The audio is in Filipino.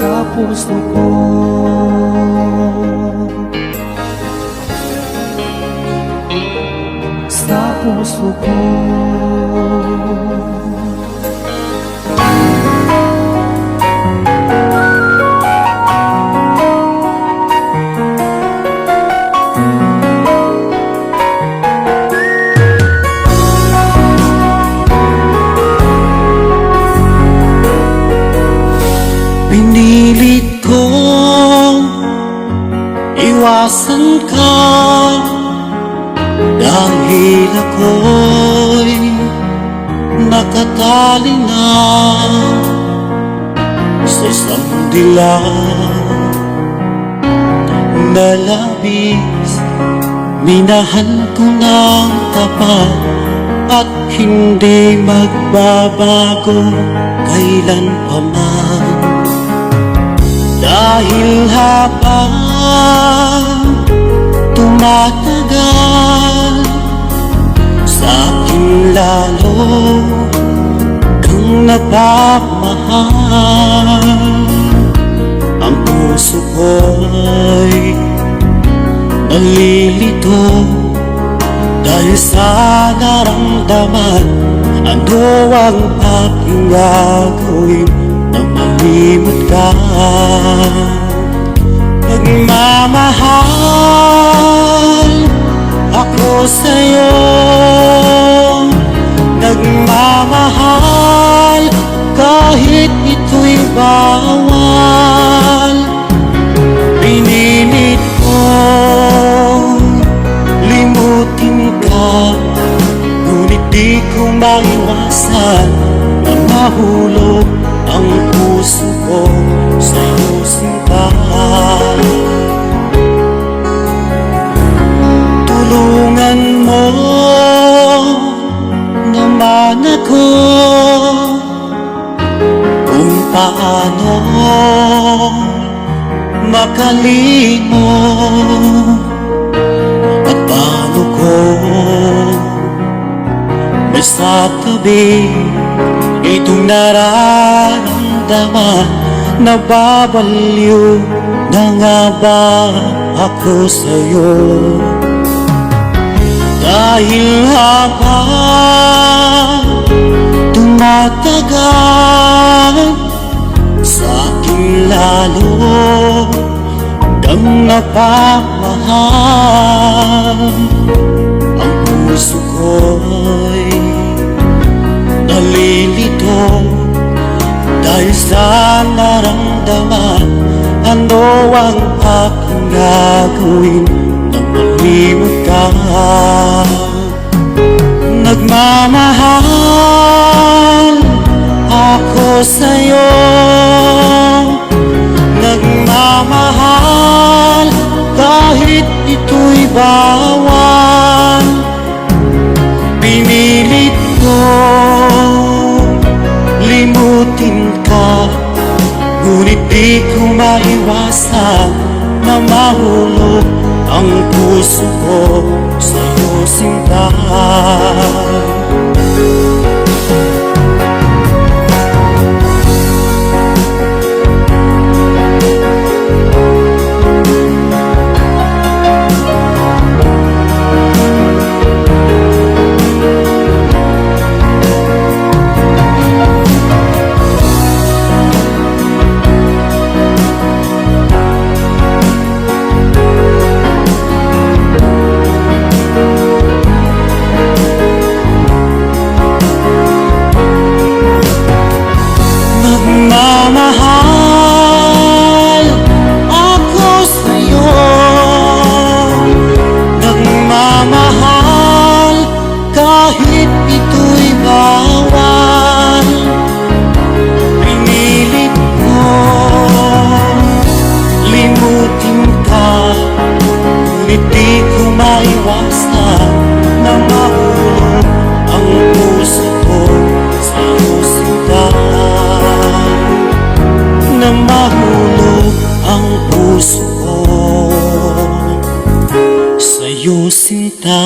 sa puso ko. Sa puso ko. Pinilit kong iwasan ka dahil ako'y nakatali na sa isang dilag na labis. Minahal ko ng tapat at hindi magbabago kailanpaman. Dahil habang tumatagal, sa akin lalo kang napapamahal. Ang puso ko'y nalilito dahil sa naramdaman. Ano ang aking gagawin nang malimot ka? Nagmamahal ako sa'yo, nagmamahal kahit ito'y bawal. Pinilit kong limutin ka, ngunit di ko maiwasan na mahulog ang puso ko sa'yo, sinta. Tulungan mo naman ako kung paano makalimot at paano ko masasabi itong nararamdaman. Nababaliw na nga ba ako sa'yo? Dahil habang tumatagal, sa akin lalo kang napapamahal. Ang puso ko'y nalilito dahil sa naramdaman. Ano ang aking gagawin nang malimot ka? Nagmamahal ako sa'yo, nagmamahal kahit ito'y bawal. Pinilit ko limutin ka, ngunit di ko maiwasan na mahulog ang puso ko sa'yo, sinta. Nagmamahal ako sa'yo, nagmamahal kahit ito'y bawal. Pinilit ko limutin ka, ngunit di ko maiwasan na mahulog ang puso ko sa'yo, sinta. Na mahulog ang puso ko sa'yo, sinta.